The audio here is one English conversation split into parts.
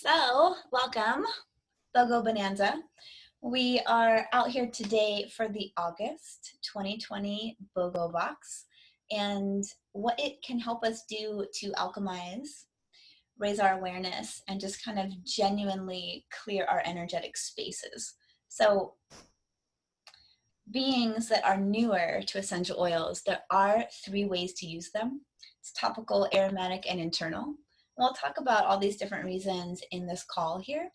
So, welcome, BoGo Bonanza. We are out here today for the August 2020 BoGo Box and what it can help us do to alchemize, raise our awareness, and just kind of genuinely clear our energetic spaces. So, beings that are newer to essential oils, there are 3 ways to use them. It's topical, aromatic, and internal. We'll talk about all these different reasons in this call here.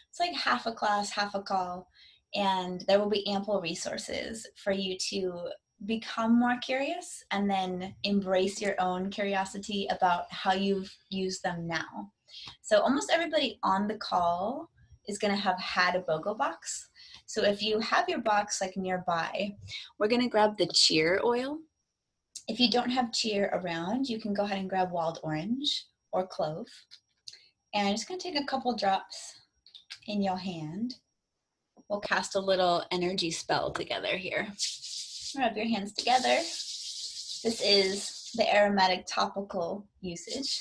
It's like half a class, half a call, and there will be ample resources for you to become more curious and then embrace your own curiosity about how you've used them now. So almost everybody on the call is going to have had a BoGo box. So if you have your box like nearby, we're going to grab the cheer oil. If you don't have cheer around, you can go ahead and grab wild orange or clove. And I'm just going to take a couple drops in your hand. We'll cast a little energy spell together here. Rub your hands together. This is the aromatic topical usage.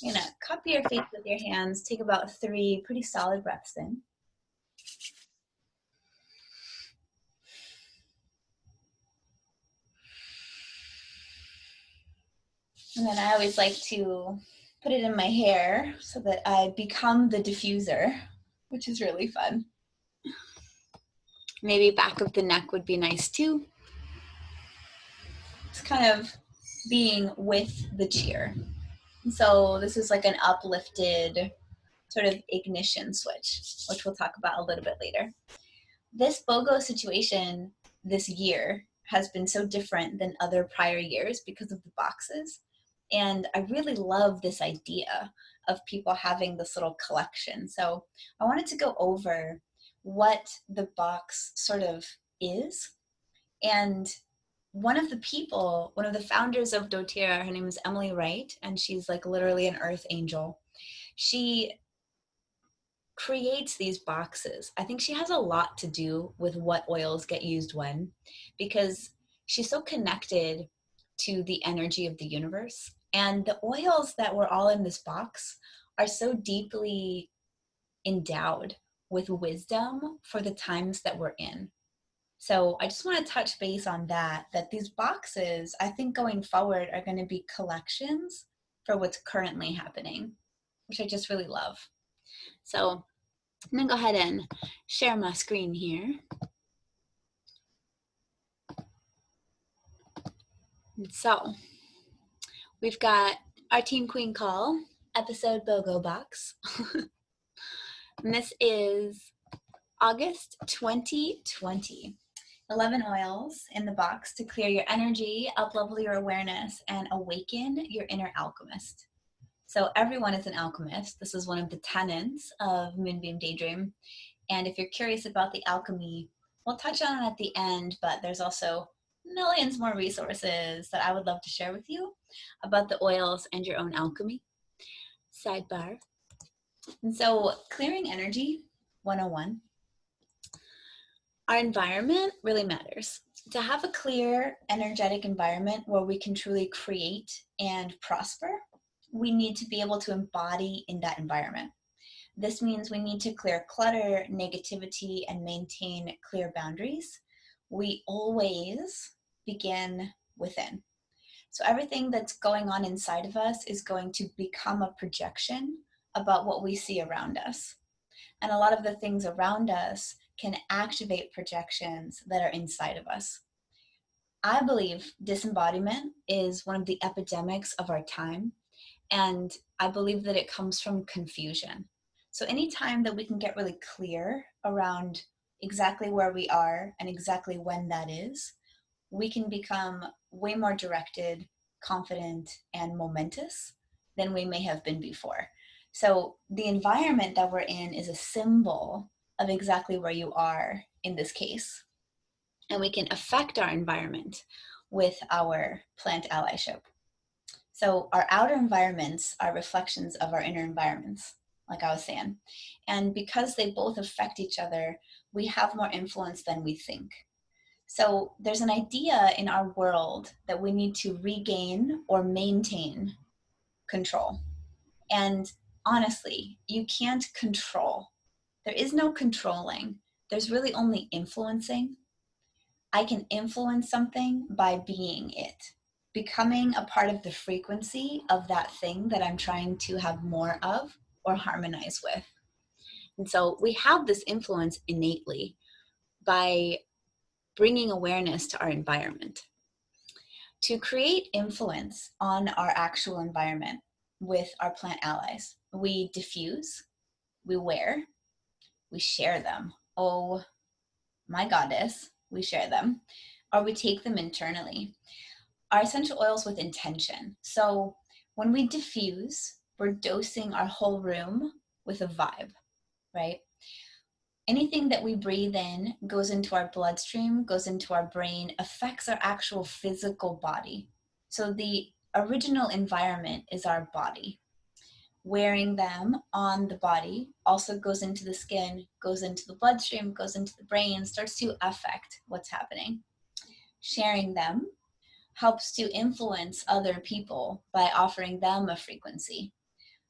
You're going to cup your face with your hands. Take about 3 pretty solid breaths in. And then I always like to put it in my hair so that I become the diffuser, which is really fun. Maybe back of the neck would be nice too. It's kind of being with the cheer. So this is like an uplifted sort of ignition switch, which we'll talk about a little bit later. This BoGo situation this year has been so different than other prior years because of the boxes. And I really love this idea of people having this little collection. So I wanted to go over what the box sort of is. And one of the founders of doTERRA, her name is Emily Wright, and she's like literally an earth angel. She creates these boxes. I think she has a lot to do with what oils get used when, because she's so connected to the energy of the universe. And the oils that were all in this box are so deeply endowed with wisdom for the times that we're in. So I just want to touch base on that these boxes, I think going forward, are going to be collections for what's currently happening, which I just really love. So I'm going to go ahead and share my screen here. And so we've got our Team Queen Call, episode BoGo Box. And this is August 2020. 11 oils in the box to clear your energy, up-level your awareness, and awaken your inner alchemist. So everyone is an alchemist. This is one of the tenets of Moonbeam Daydream. And if you're curious about the alchemy, we'll touch on it at the end, but there's also millions more resources that I would love to share with you about the oils and your own alchemy. Sidebar. And so clearing energy 101. Our environment really matters. To have a clear, energetic environment where we can truly create and prosper, we need to be able to embody in that environment. This means we need to clear clutter, negativity, and maintain clear boundaries. We always begin within. So everything that's going on inside of us is going to become a projection about what we see around us. And a lot of the things around us can activate projections that are inside of us. I believe disembodiment is one of the epidemics of our time, and I believe that it comes from confusion. So anytime that we can get really clear around exactly where we are and exactly when that is, we can become way more directed, confident, and momentous than we may have been before. So the environment that we're in is a symbol of exactly where you are in this case. And we can affect our environment with our plant allyship. So our outer environments are reflections of our inner environments, like I was saying. And because they both affect each other, we have more influence than we think. So there's an idea in our world that we need to regain or maintain control. And honestly, you can't control. There is no controlling. There's really only influencing. I can influence something by being it, becoming a part of the frequency of that thing that I'm trying to have more of or harmonize with. And so we have this influence innately by bringing awareness to our environment. To create influence on our actual environment with our plant allies, we diffuse, we wear, we share them. Oh my goddess, we share them, or we take them internally. Our essential oils with intention. So when we diffuse, we're dosing our whole room with a vibe, right? Anything that we breathe in goes into our bloodstream, goes into our brain, affects our actual physical body. So the original environment is our body. Wearing them on the body also goes into the skin, goes into the bloodstream, goes into the brain, starts to affect what's happening. Sharing them helps to influence other people by offering them a frequency.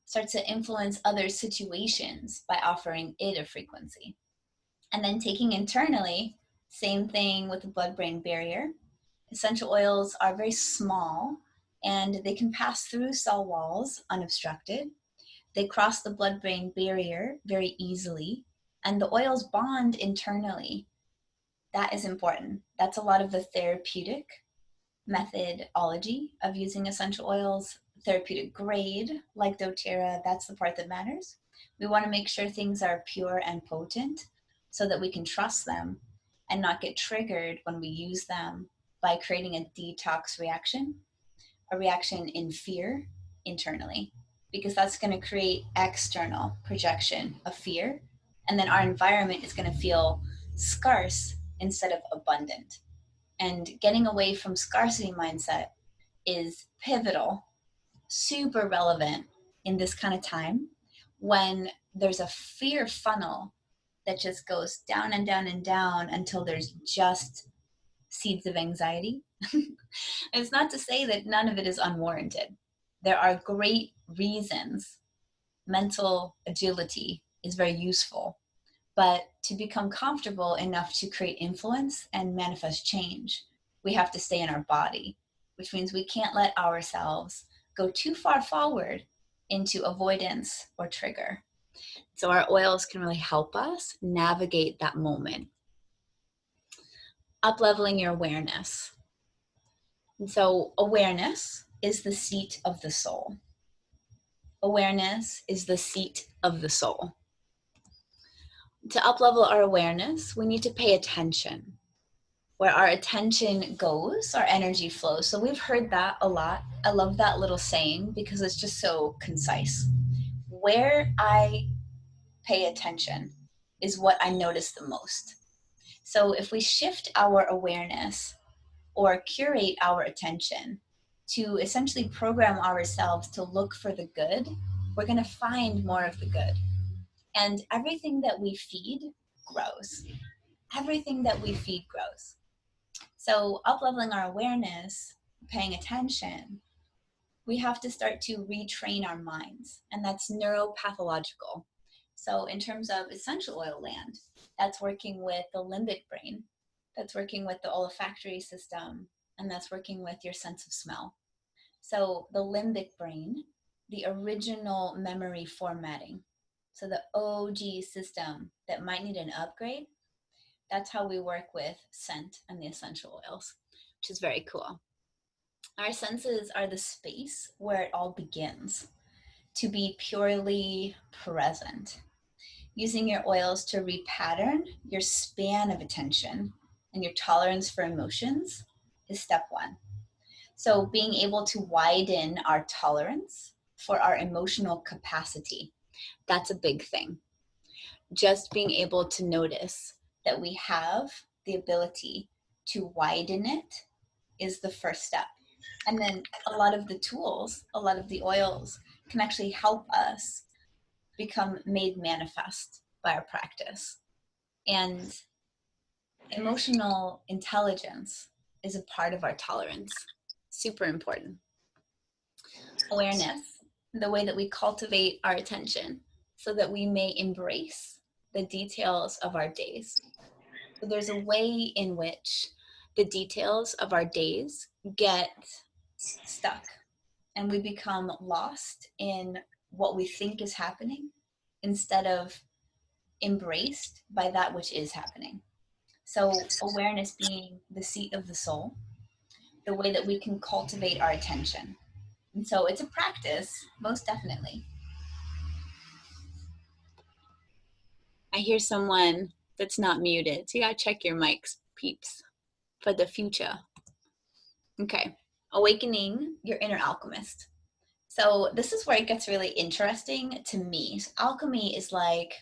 Starts to influence other situations by offering it a frequency. And then taking internally, same thing with the blood-brain barrier. Essential oils are very small and they can pass through cell walls unobstructed. They cross the blood-brain barrier very easily, and the oils bond internally. That is important. That's a lot of the therapeutic methodology of using essential oils. Therapeutic grade, like doTERRA, that's the part that matters. We want to make sure things are pure and potent so that we can trust them and not get triggered when we use them by creating a detox reaction, a reaction in fear internally, because that's going to create external projection of fear. And then our environment is going to feel scarce instead of abundant. And getting away from scarcity mindset is pivotal, super relevant in this kind of time when there's a fear funnel that just goes down and down and down until there's just seeds of anxiety. It's not to say that none of it is unwarranted. There are great reasons. Mental agility is very useful, but to become comfortable enough to create influence and manifest change, we have to stay in our body, which means we can't let ourselves go too far forward into avoidance or trigger. So our oils can really help us navigate that moment. Up-leveling your awareness. And so awareness is the seat of the soul. Awareness is the seat of the soul. To up-level our awareness, we need to pay attention. Where our attention goes, our energy flows. So we've heard that a lot. I love that little saying because it's just so concise. Where I pay attention is what I notice the most. So if we shift our awareness or curate our attention to essentially program ourselves to look for the good, we're going to find more of the good. And everything that we feed grows. Everything that we feed grows. So up-leveling our awareness, paying attention, we have to start to retrain our minds, and that's neuropathological. So in terms of essential oil land, that's working with the limbic brain, that's working with the olfactory system, and that's working with your sense of smell. So the limbic brain, the original memory formatting, so the OG system that might need an upgrade, that's how we work with scent and the essential oils, which is very cool. Our senses are the space where it all begins, to be purely present. Using your oils to repattern your span of attention and your tolerance for emotions is step one. So being able to widen our tolerance for our emotional capacity, that's a big thing. Just being able to notice that we have the ability to widen it is the first step. And then a lot of the tools, a lot of the oils can actually help us become made manifest by our practice. And emotional intelligence is a part of our tolerance. Super important. Awareness. the way that we cultivate our attention so that we may embrace the details of our days. So there's a way in which the details of our days get stuck and we become lost in what we think is happening instead of embraced by that which is happening. So awareness being the seat of the soul, the way that we can cultivate our attention. And so it's a practice, most definitely. I hear someone that's not muted, so you gotta check your mics, peeps, for the future. Okay, awakening your inner alchemist. So this is where it gets really interesting to me. So alchemy is like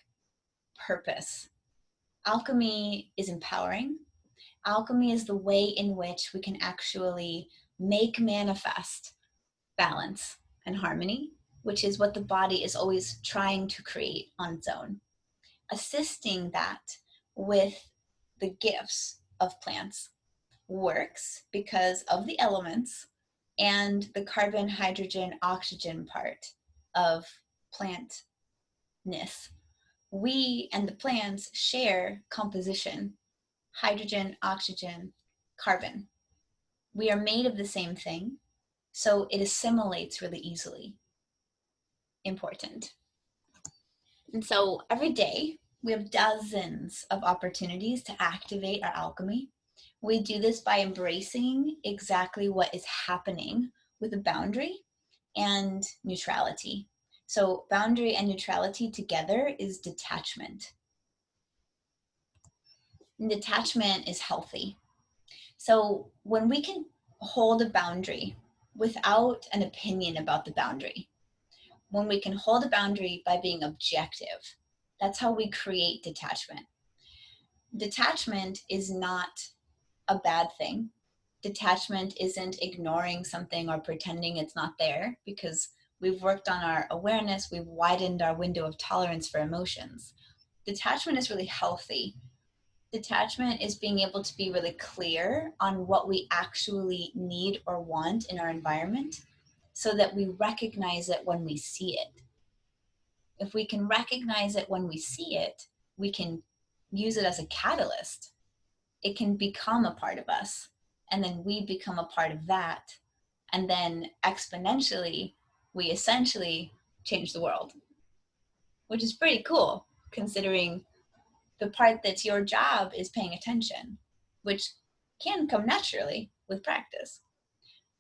purpose. Alchemy is empowering. Alchemy is the way in which we can actually make manifest balance and harmony, which is what the body is always trying to create on its own. Assisting that with the gifts of plants works because of the elements and the carbon, hydrogen, oxygen part of plantness. We and the plants share composition, hydrogen, oxygen, carbon. We are made of the same thing, so it assimilates really easily. Important. And so every day we have dozens of opportunities to activate our alchemy. We do this by embracing exactly what is happening with a boundary and neutrality. So boundary and neutrality together is detachment. And detachment is healthy. So when we can hold a boundary without an opinion about the boundary, when we can hold a boundary by being objective, that's how we create detachment. Detachment is not a bad thing. Detachment isn't ignoring something or pretending it's not there, because we've worked on our awareness, we've widened our window of tolerance for emotions. Detachment is really healthy. Detachment is being able to be really clear on what we actually need or want in our environment so that we recognize it when we see it. If we can recognize it when we see it, we can use it as a catalyst. It can become a part of us, and then we become a part of that. And then exponentially, we essentially change the world, which is pretty cool considering the part that's your job is paying attention, which can come naturally with practice.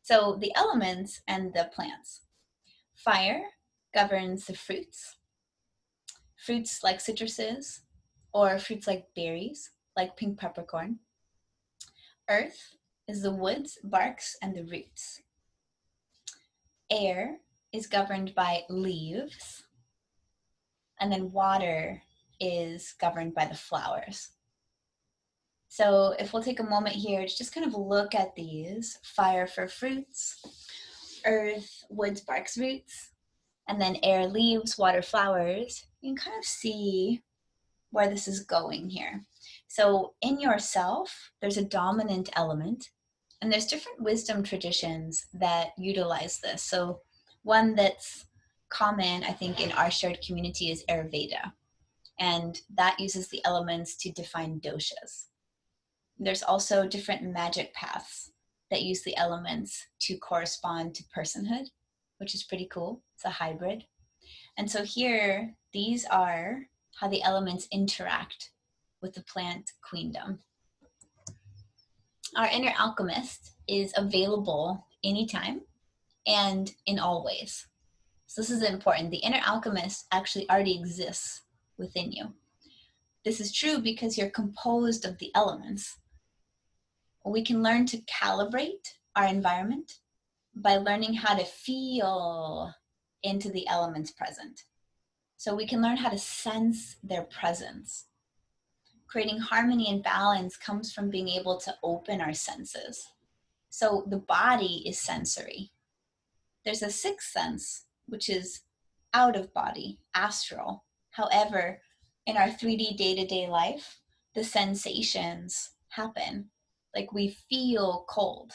So the elements and the plants. Fire governs the fruits like citruses, or fruits like berries, like pink peppercorn. Earth is the woods, barks, and the roots. Air is governed by leaves, and then water is governed by the flowers. So if we'll take a moment here to just kind of look at these: fire for fruits, earth, woods, barks, roots, and then air, leaves, water, flowers, you can kind of see where this is going here. So in yourself, there's a dominant element, and there's different wisdom traditions that utilize this. So one that's common, I think, in our shared community is Ayurveda, and that uses the elements to define doshas. There's also different magic paths that use the elements to correspond to personhood, which is pretty cool. It's a hybrid. And so here, these are how the elements interact with the plant queendom. Our inner alchemist is available anytime and in all ways. So this is important. The inner alchemist actually already exists within you. This is true because you're composed of the elements. We can learn to calibrate our environment by learning how to feel into the elements present. So we can learn how to sense their presence. Creating harmony and balance comes from being able to open our senses. So the body is sensory. There's a sixth sense, which is out of body, astral. However, in our 3D day-to-day life, the sensations happen. Like we feel cold,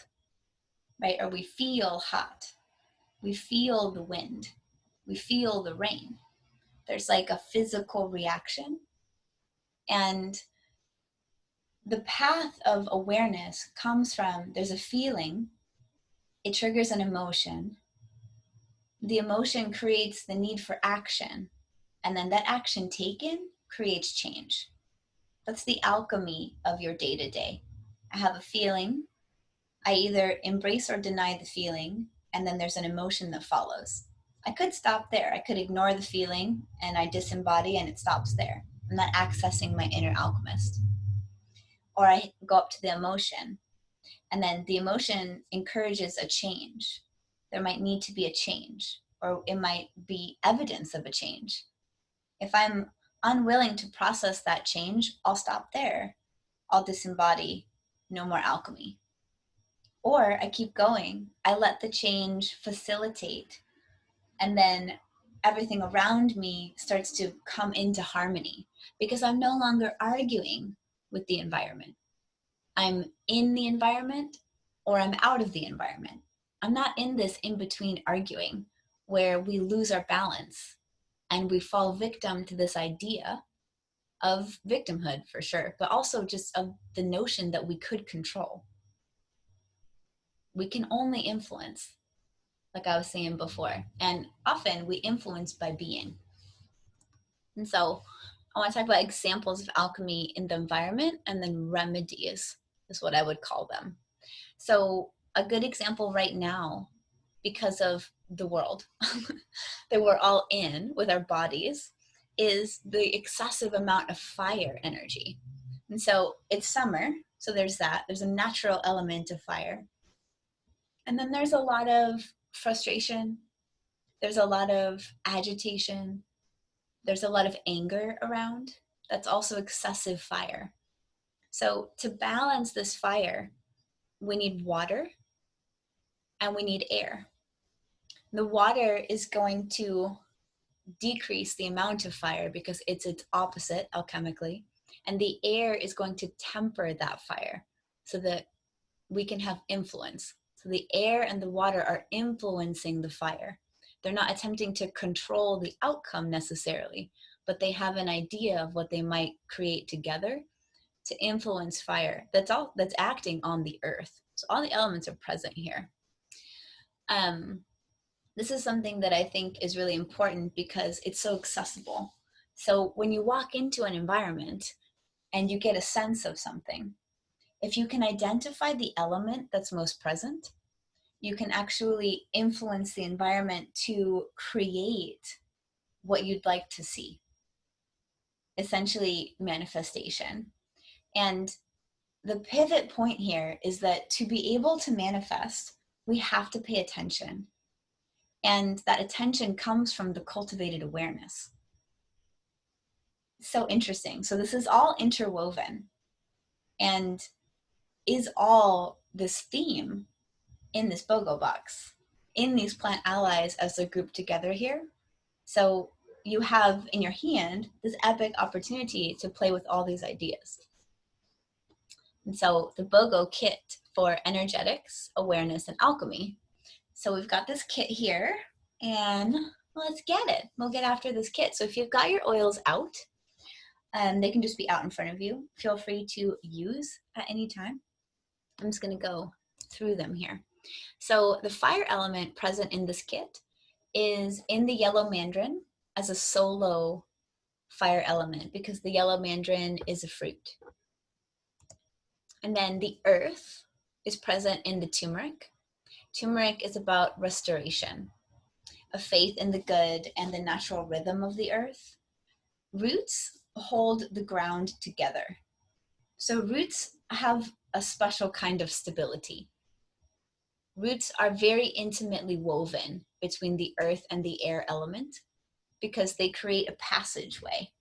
right? Or we feel hot. We feel the wind. We feel the rain. There's like a physical reaction. And the path of awareness comes from, there's a feeling, it triggers an emotion. The emotion creates the need for action. And then that action taken creates change. That's the alchemy of your day to day. I have a feeling. I either embrace or deny the feeling, and then there's an emotion that follows. I could stop there. I could ignore the feeling and I disembody and it stops there. I'm not accessing my inner alchemist. Or I go up to the emotion, and then the emotion encourages a change. There might need to be a change, or it might be evidence of a change. If I'm unwilling to process that change, I'll stop there. I'll disembody, no more alchemy. Or I keep going. I let the change facilitate, and then everything around me starts to come into harmony because I'm no longer arguing with the environment. I'm in the environment or I'm out of the environment. I'm not in this in between arguing where we lose our balance and we fall victim to this idea of victimhood, for sure, but also just of the notion that we could control. We can only influence, like I was saying before, and often we influence by being. And so I want to talk about examples of alchemy in the environment, and then remedies is what I would call them. So a good example right now, because of the world that we're all in with our bodies, is the excessive amount of fire energy. And so it's summer, so there's that. There's a natural element of fire. And then there's a lot of frustration. There's a lot of agitation. There's a lot of anger around. That's also excessive fire. So to balance this fire, we need water and we need air. The water is going to decrease the amount of fire because it's its opposite alchemically, and the air is going to temper that fire so that we can have influence. So the air and the water are influencing the fire. They're not attempting to control the outcome necessarily, but they have an idea of what they might create together to influence fire that's acting on the earth. So all the elements are present here. This is something that I think is really important because it's so accessible. So when you walk into an environment and you get a sense of something, if you can identify the element that's most present, you can actually influence the environment to create what you'd like to see. Essentially, manifestation. And the pivot point here is that to be able to manifest, we have to pay attention. And that attention comes from the cultivated awareness. So interesting. So this is all interwoven and is all this theme in this BoGo box, in these plant allies as they're grouped together here. So you have in your hand this epic opportunity to play with all these ideas. And so the BoGo kit for energetics, awareness, and alchemy. So we've got this kit here, and let's get it. We'll get after this kit. So if you've got your oils out, they can just be out in front of you. Feel free to use at any time. I'm just going to go through them here. So the fire element present in this kit is in the yellow mandarin as a solo fire element because the yellow mandarin is a fruit. And then the earth is present in the turmeric. Turmeric is about restoration, a faith in the good and the natural rhythm of the earth. Roots hold the ground together. So roots have a special kind of stability. Roots are very intimately woven between the earth and the air element because they create a passageway.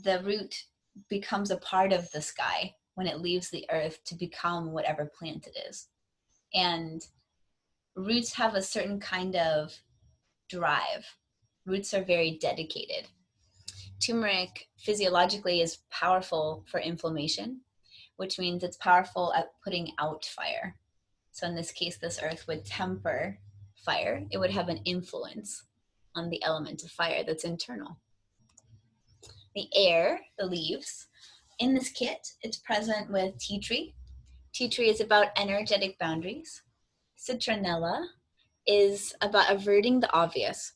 The root becomes a part of the sky when it leaves the earth to become whatever plant it is. And roots have a certain kind of drive. Roots are very dedicated. Turmeric physiologically is powerful for inflammation, which means it's powerful at putting out fire. So in this case, this earth would temper fire. It would have an influence. on the element of fire that's internal. The air, the leaves. In this kit, it's present with tea tree. Tea tree is about energetic boundaries. Citronella is about averting the obvious,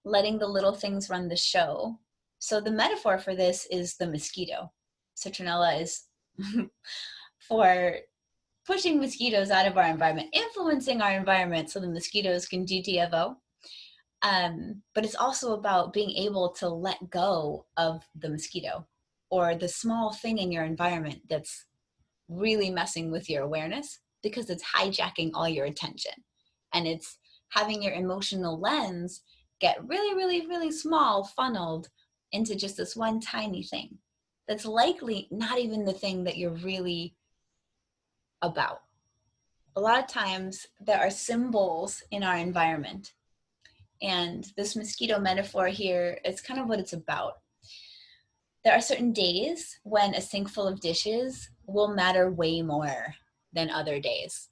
letting the little things run the show. So the metaphor for this is the mosquito. Citronella is for pushing mosquitoes out of our environment, influencing our environment so the mosquitoes can GTFO. But it's also about being able to let go of the mosquito or the small thing in your environment that's really messing with your awareness, because it's hijacking all your attention. And it's having your emotional lens get really, really, really small, funneled into just this one tiny thing that's likely not even the thing that you're really about. A lot of times there are symbols in our environment. And this mosquito metaphor here is kind of what it's about. There are certain days when a sink full of dishes will matter way more than other days.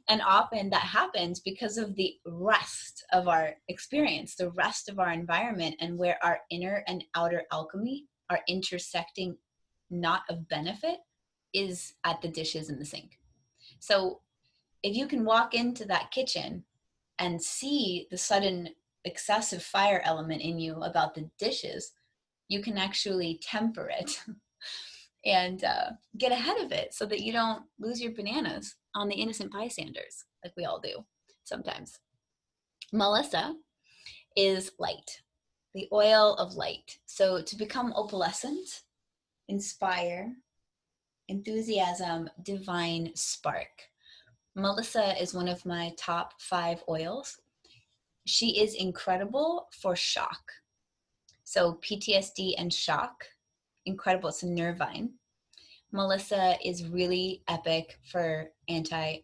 And often that happens because of the rest of our experience, the rest of our environment, and where our inner and outer alchemy are intersecting, not of benefit, is at the dishes in the sink. So if you can walk into that kitchen and see the sudden excessive fire element in you about the dishes, you can actually temper it and get ahead of it so that you don't lose your bananas on the innocent bystanders like we all do sometimes. Melissa is light, the oil of light. So to become opalescent, inspire, enthusiasm, divine spark. Melissa is one of my top 5 oils. She is incredible for shock. So PTSD and shock, incredible. It's a nervine. Melissa is really epic for antiviral.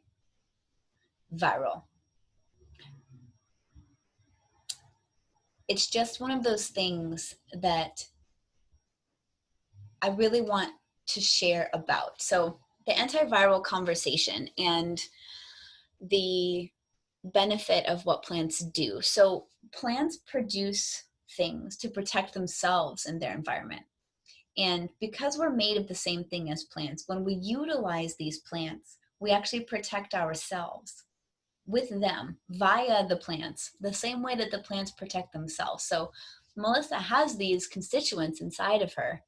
It's just one of those things that I really want to share about. So the antiviral conversation and the benefit of what plants do. So plants produce things to protect themselves and their environment. And because we're made of the same thing as plants, when we utilize these plants, we actually protect ourselves with them via the plants, the same way that the plants protect themselves. So Melissa has these constituents inside of her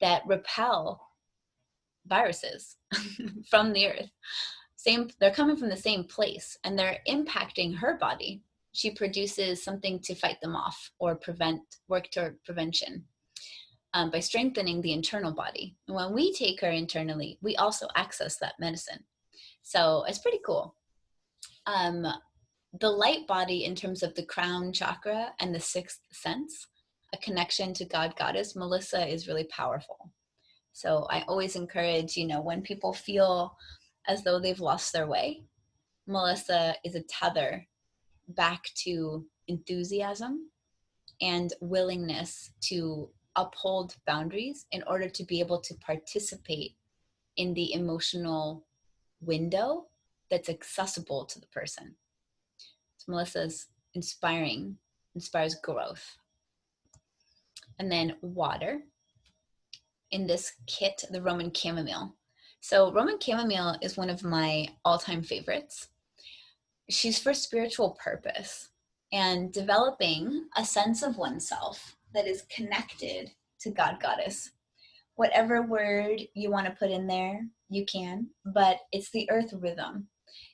that repel viruses from the earth. They're coming from the same place and they're impacting her body. She produces something to fight them off or work toward prevention by strengthening the internal body. And when we take her internally, we also access that medicine. So it's pretty cool. The light body, in terms of the crown chakra and the 6th sense, a connection to God, Goddess, Melissa is really powerful. So I always encourage, when people feel as though they've lost their way, Melissa is a tether back to enthusiasm and willingness to uphold boundaries in order to be able to participate in the emotional window that's accessible to the person. So Melissa's inspires growth. And then water. In this kit, the Roman chamomile. So Roman chamomile is one of my all-time favorites. She's for spiritual purpose and developing a sense of oneself that is connected to God, Goddess. Whatever word you want to put in there, you can, but it's the earth rhythm.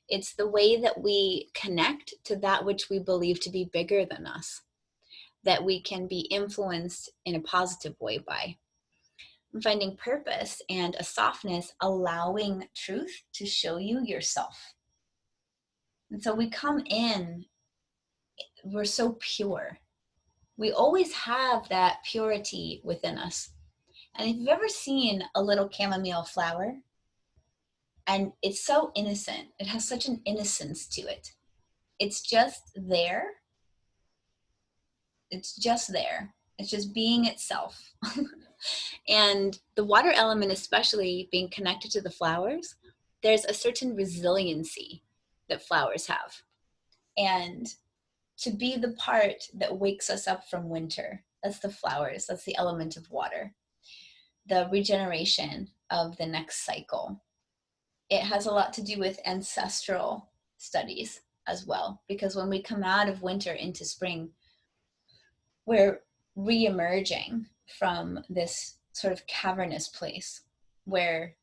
It's the way that we connect to that which we believe to be bigger than us, that we can be influenced in a positive way by. Finding purpose and a softness, allowing truth to show you yourself. And so we come in, we're so pure. We always have that purity within us. And if you've ever seen a little chamomile flower, and it's so innocent, it has such an innocence to it. It's just there. It's just there. It's just being itself. And the water element, especially being connected to the flowers, there's a certain resiliency that flowers have. And to be the part that wakes us up from winter. That's the flowers, that's the element of water, the regeneration of the next cycle. It has a lot to do with ancestral studies as well, because when we come out of winter into spring, we're re-emerging from this sort of cavernous place where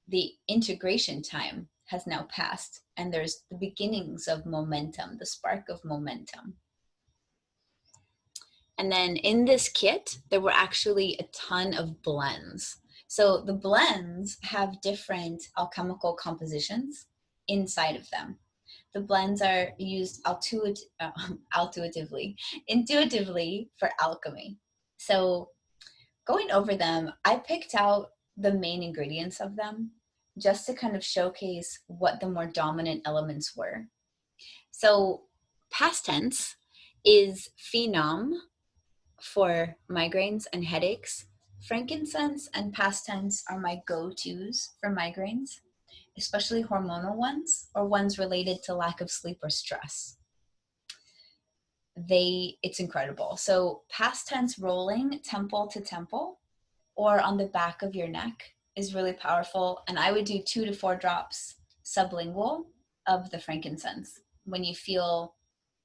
the integration time has now passed, and there's the beginnings of momentum, the spark of momentum. And then in this kit, there were actually a ton of blends. So the blends have different alchemical compositions inside of them. The blends are used intuitively for alchemy. So going over them, I picked out the main ingredients of them just to kind of showcase what the more dominant elements were. So past tense is phenom for migraines and headaches. Frankincense and past tense are my go-tos for migraines, especially hormonal ones or ones related to lack of sleep or stress. It's incredible. So past tense rolling temple to temple or on the back of your neck is really powerful. And I would do 2 to 4 drops sublingual of the frankincense when you feel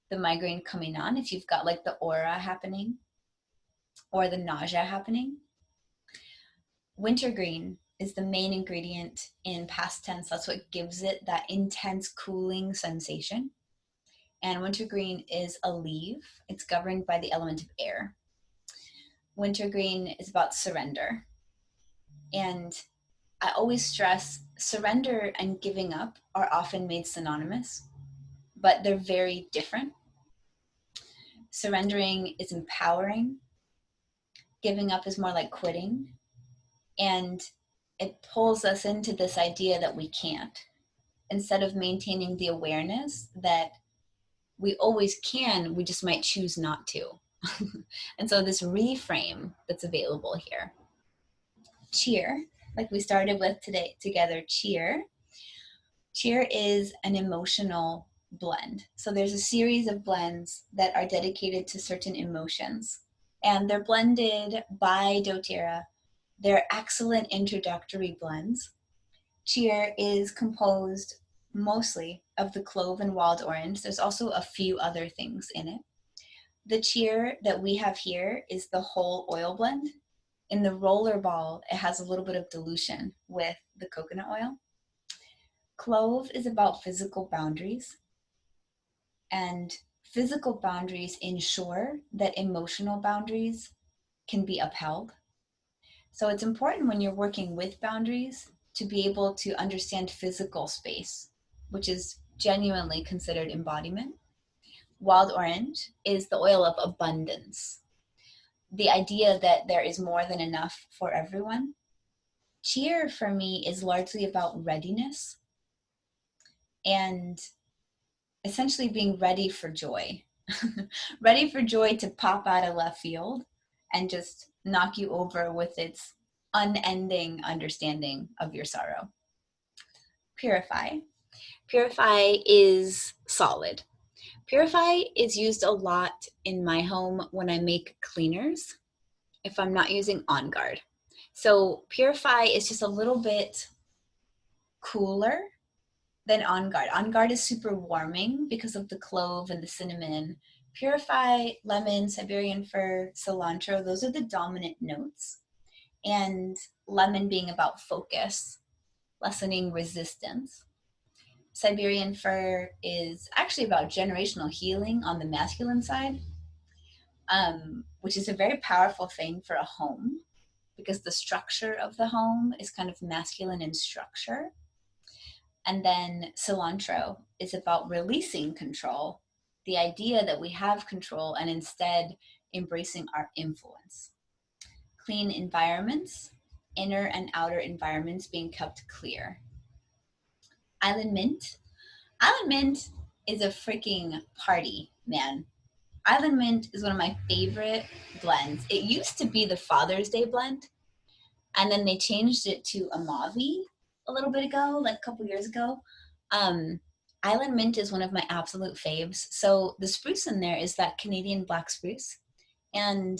the migraine coming on, if you've got like the aura happening or the nausea happening. Wintergreen is the main ingredient in past tense. That's what gives it that intense cooling sensation. And wintergreen is a leaf. It's governed by the element of air. Wintergreen is about surrender. And I always stress surrender and giving up are often made synonymous, but they're very different. Surrendering is empowering. Giving up is more like quitting. And it pulls us into this idea that we can't, instead of maintaining the awareness that we always can, we just might choose not to. And so this reframe that's available here. Cheer, like we started with today together, cheer. Cheer is an emotional blend. So there's a series of blends that are dedicated to certain emotions, and they're blended by doTERRA. They're excellent introductory blends. Cheer is composed mostly of the clove and wild orange. There's also a few other things in it. The cheer that we have here is the whole oil blend. In the roller ball, it has a little bit of dilution with the coconut oil. Clove is about physical boundaries, and physical boundaries ensure that emotional boundaries can be upheld. So it's important when you're working with boundaries to be able to understand physical space, which is genuinely considered embodiment. Wild orange is the oil of abundance, the idea that there is more than enough for everyone. Cheer for me is largely about readiness and essentially being ready for joy. Ready for joy to pop out of left field and just knock you over with its unending understanding of your sorrow. Purify. Purify is solid. Purify is used a lot in my home when I make cleaners, if I'm not using On Guard. So Purify is just a little bit cooler than On Guard. On Guard is super warming because of the clove and the cinnamon. Purify, lemon, Siberian fir, cilantro, those are the dominant notes. And lemon being about focus, lessening resistance. Siberian fir is actually about generational healing on the masculine side, which is a very powerful thing for a home because the structure of the home is kind of masculine in structure. And then cilantro is about releasing control, the idea that we have control and instead embracing our influence. Clean environments, inner and outer environments being kept clear. Island mint. Island mint is a freaking party, man. Island mint is one of my favorite blends. It used to be the Father's Day blend, and then they changed it to Amavi a little bit ago, like a couple years ago. Island mint is one of my absolute faves. So the spruce in there is that Canadian black spruce. And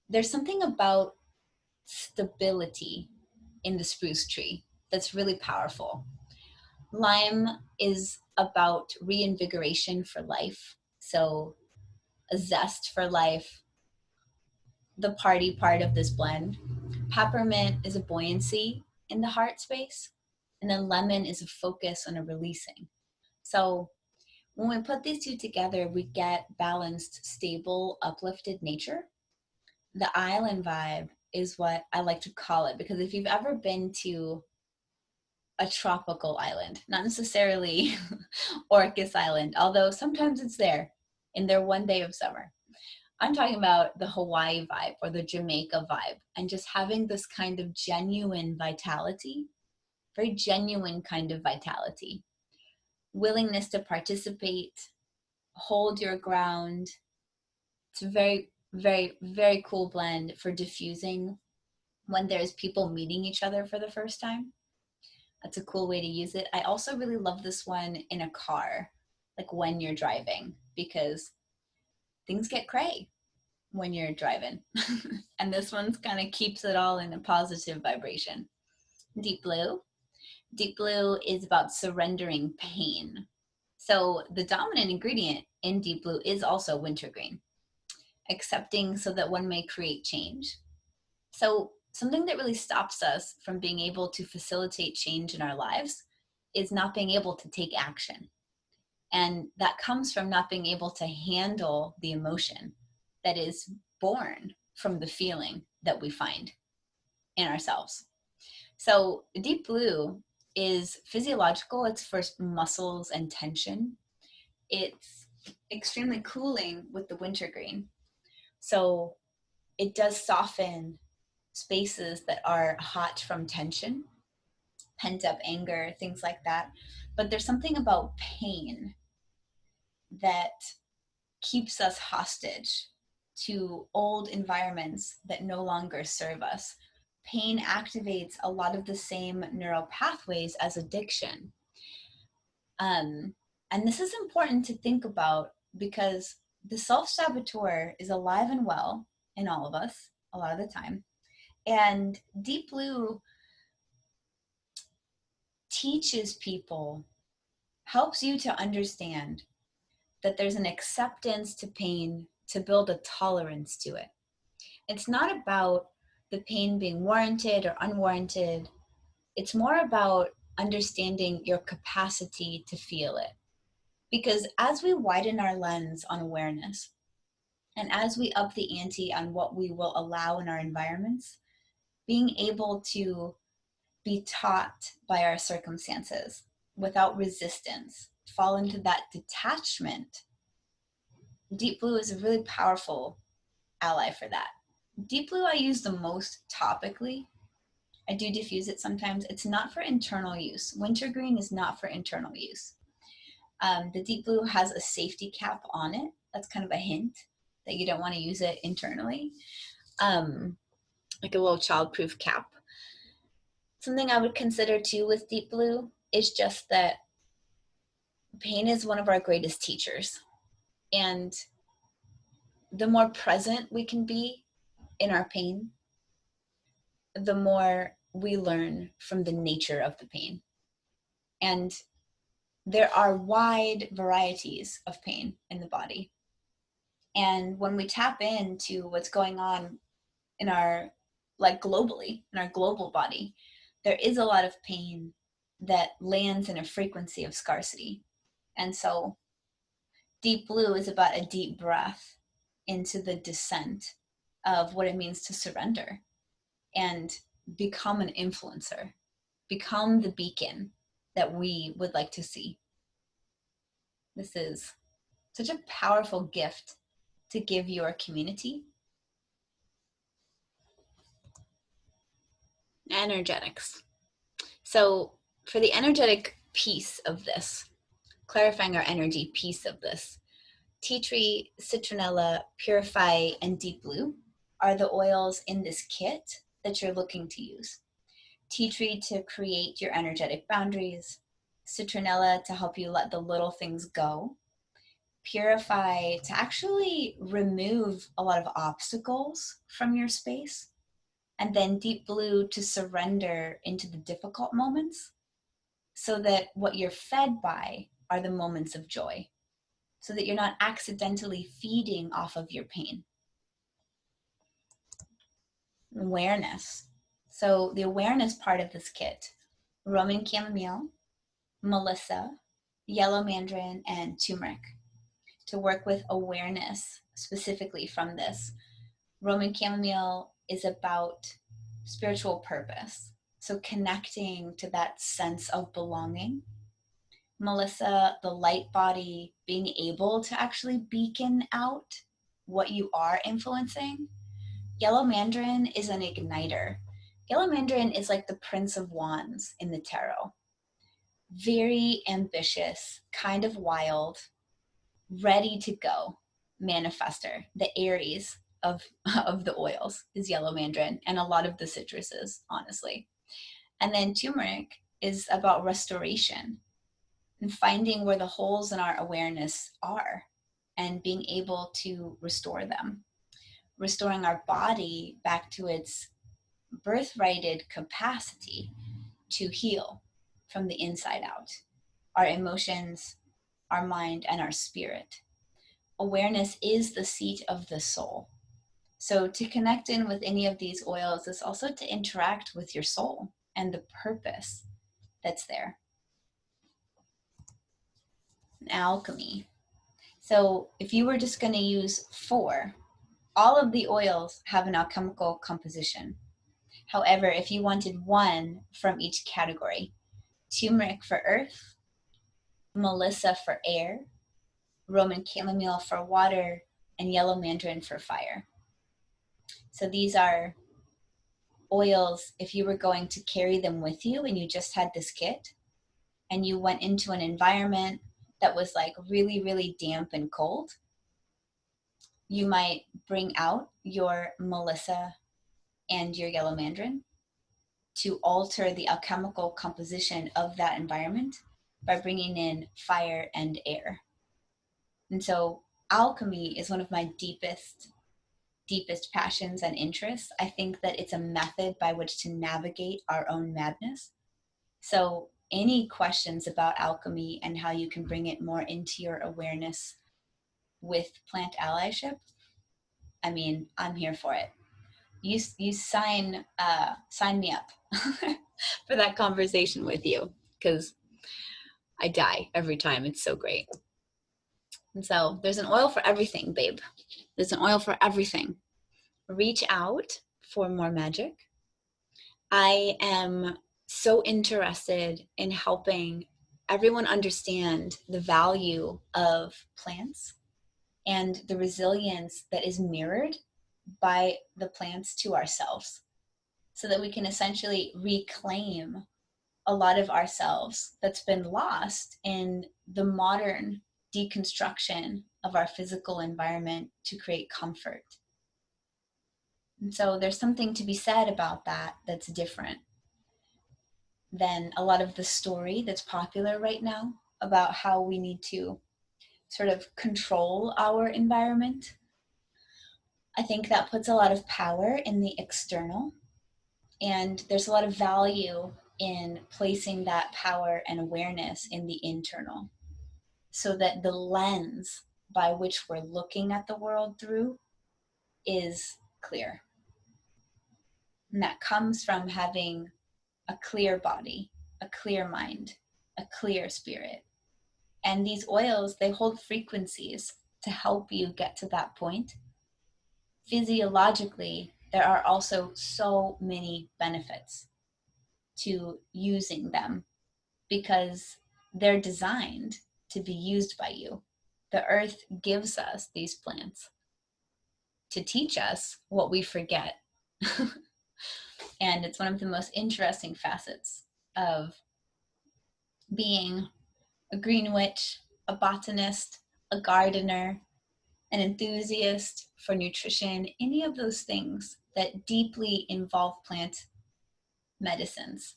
there's something about stability in the spruce tree that's really powerful. Lime is about reinvigoration for life. So a zest for life, the party part of this blend. Peppermint is a buoyancy in the heart space. And then lemon is a focus on a releasing. So when we put these two together, we get balanced, stable, uplifted nature. The island vibe is what I like to call it, because if you've ever been to a tropical island, not necessarily Orcas Island, although sometimes it's there in their one day of summer. I'm talking about the Hawaii vibe or the Jamaica vibe, and just having this kind of genuine vitality, very genuine kind of vitality, willingness to participate, hold your ground. It's a very, very, very cool blend for diffusing when there's people meeting each other for the first time. That's a cool way to use it. I also really love this one in a car, like when you're driving, because things get cray when you're driving. And this one's kind of keeps it all in a positive vibration. Deep blue. Deep blue is about surrendering pain. So the dominant ingredient in deep blue is also wintergreen, accepting so that one may create change. So something that really stops us from being able to facilitate change in our lives is not being able to take action. And that comes from not being able to handle the emotion that is born from the feeling that we find in ourselves. So deep blue is physiological. It's for muscles and tension. It's extremely cooling with the wintergreen. So it does soften spaces that are hot from tension, pent up anger, things like that. But there's something about pain that keeps us hostage to old environments that no longer serve us. Pain activates a lot of the same neural pathways as addiction. And this is important to think about, because the self-saboteur is alive and well in all of us a lot of the time. And deep blue teaches people, helps you to understand that there's an acceptance to pain to build a tolerance to it. It's not about the pain being warranted or unwarranted. It's more about understanding your capacity to feel it. Because as we widen our lens on awareness, and as we up the ante on what we will allow in our environments, being able to be taught by our circumstances without resistance, fall into that detachment. Deep blue is a really powerful ally for that. Deep blue I use the most topically. I do diffuse it sometimes. It's not for internal use. Wintergreen is not for internal use. The deep blue has a safety cap on it. That's kind of a hint that you don't want to use it internally. Like a little childproof cap. Something I would consider too with deep blue is just that pain is one of our greatest teachers. And the more present we can be in our pain, the more we learn from the nature of the pain. And there are wide varieties of pain in the body. And when we tap into what's going on in our, like globally, in our global body, there is a lot of pain that lands in a frequency of scarcity. And so deep blue is about a deep breath into the descent of what it means to surrender and become an influencer, become the beacon that we would like to see. This is such a powerful gift to give your community. Energetics. So for the energetic piece of this, clarifying our energy piece of this, tea tree, citronella, purify, and deep blue are the oils in this kit that you're looking to use. Tea tree to create your energetic boundaries, citronella to help you let the little things go, purify to actually remove a lot of obstacles from your space, and then deep blue to surrender into the difficult moments, so that what you're fed by are the moments of joy, so that you're not accidentally feeding off of your pain. Awareness. So the awareness part of this kit, Roman chamomile, Melissa, yellow mandarin, and turmeric, to work with awareness specifically from this. Roman chamomile is about spiritual purpose, so connecting to that sense of belonging. Melissa, the light body, being able to actually beacon out what you are influencing. Yellow mandarin is an igniter. Yellow mandarin is like the Prince of Wands in the tarot. Very ambitious, kind of wild, ready to go manifester. The Aries of the oils is yellow mandarin, and a lot of the citruses, honestly. And then turmeric is about restoration and finding where the holes in our awareness are and being able to restore them, restoring our body back to its birthrighted capacity to heal from the inside out, our emotions, our mind, and our spirit. Awareness is the seat of the soul. So to connect in with any of these oils is also to interact with your soul and the purpose that's there. Alchemy. So if you were just going to use 4, all of the oils have an alchemical composition. However, if you wanted 1 from each category, turmeric for earth, Melissa for air, Roman chamomile for water, and yellow mandarin for fire. So these are oils, if you were going to carry them with you and you just had this kit and you went into an environment that was like really, really damp and cold, you might bring out your Melissa and your yellow mandarin to alter the alchemical composition of that environment by bringing in fire and air. And so alchemy is one of my deepest passions and interests. I think that it's a method by which to navigate our own madness. So any questions about alchemy and how you can bring it more into your awareness with plant allyship, I mean, I'm here for it. You sign me up for that conversation with you, because I die every time. It's so great. And so there's an oil for everything, babe. There's an oil for everything. Reach out for more magic. I am so interested in helping everyone understand the value of plants and the resilience that is mirrored by the plants to ourselves, so that we can essentially reclaim a lot of ourselves that's been lost in the modern deconstruction of our physical environment to create comfort. And so there's something to be said about that that's different than a lot of the story that's popular right now about how we need to sort of control our environment. I think that puts a lot of power in the external, and there's a lot of value in placing that power and awareness in the internal, so that the lens by which we're looking at the world through is clear. And that comes from having a clear body, a clear mind, a clear spirit. And these oils, they hold frequencies to help you get to that point. Physiologically, there are also so many benefits to using them because they're designed to be used by you. The earth gives us these plants to teach us what we forget. And it's one of the most interesting facets of being a green witch, a botanist, a gardener, an enthusiast for nutrition, any of those things that deeply involve plant medicines,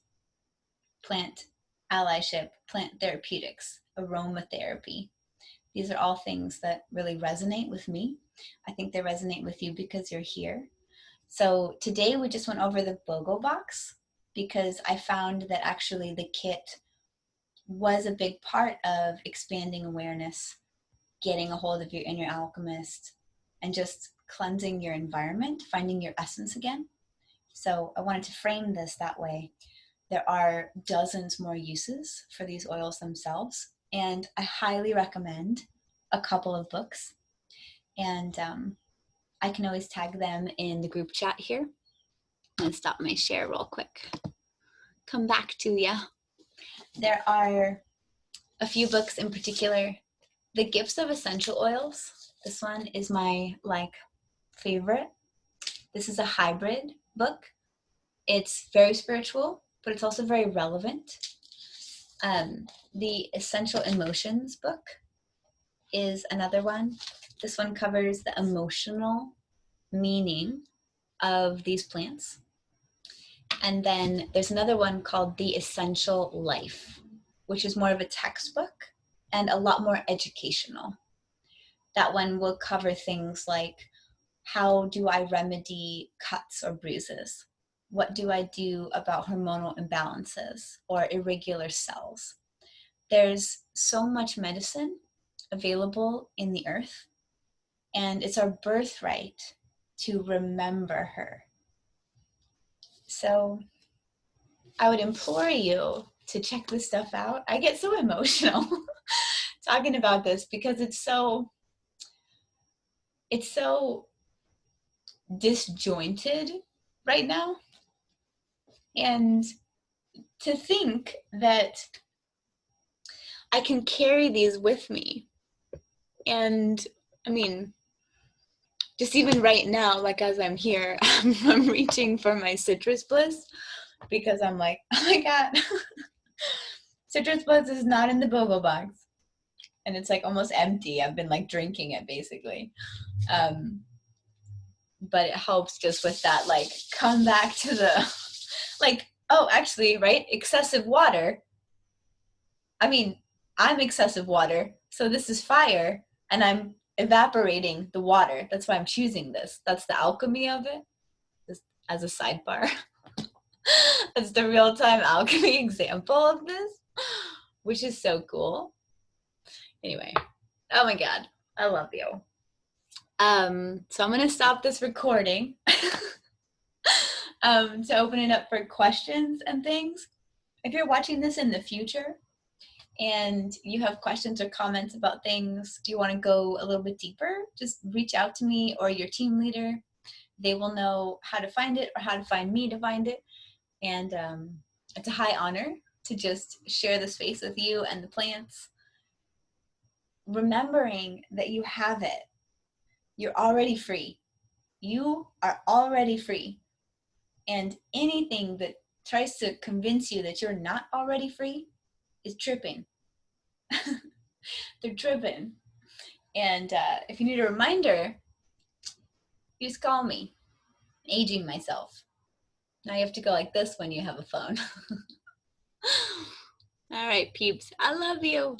plant allyship, plant therapeutics, aromatherapy. These are all things that really resonate with me. I think they resonate with you because you're here. So today we just went over the BoGo Box because I found that actually the kit was a big part of expanding awareness, getting a hold of your inner alchemist, and just cleansing your environment, finding your essence again. So I wanted to frame this that way. There are dozens more uses for these oils themselves, and I highly recommend a couple of books. And I can always tag them in the group chat here. I'm gonna stop my share real quick. Come back to ya. There are a few books in particular. The Gifts of Essential Oils. This one is my favorite. This is a hybrid book. It's very spiritual, but it's also very relevant. The Essential Emotions book is another one. This one covers the emotional meaning of these plants. And then there's another one called The Essential Life, which is more of a textbook and a lot more educational. That one will cover things like, how do I remedy cuts or bruises? What do I do about hormonal imbalances or irregular cells? There's so much medicine available in the earth, and it's our birthright to remember her. So I would implore you to check this stuff out. I get so emotional talking about this because it's so disjointed right now. And to think that I can carry these with me. And I mean, just even right now, like as I'm here, I'm reaching for my citrus bliss because I'm like, oh my God, citrus bliss is not in the BoGo box. And it's like almost empty. I've been like drinking it basically. But it helps just with that, like, come back to the, like, oh, actually, right? Excessive water. I mean, I'm excessive water. So this is fire and I'm evaporating the water. That's why I'm choosing this. That's the alchemy of it. Just as a sidebar. That's the real-time alchemy example of this, which is so cool. Anyway, oh my God, I love you. So I'm gonna stop this recording to open it up for questions and things. If you're watching this in the future and you have questions or comments about things, do you want to go a little bit deeper? Just reach out to me or your team leader. They will know how to find it or how to find me to find it. And it's a high honor to just share the space with you and the plants. Remembering that you have it. You're already free. You are already free. And anything that tries to convince you that you're not already free is tripping. They're tripping. And if you need a reminder, you just call me. Aging myself. Now you have to go like this when you have a phone. All right, peeps. I love you.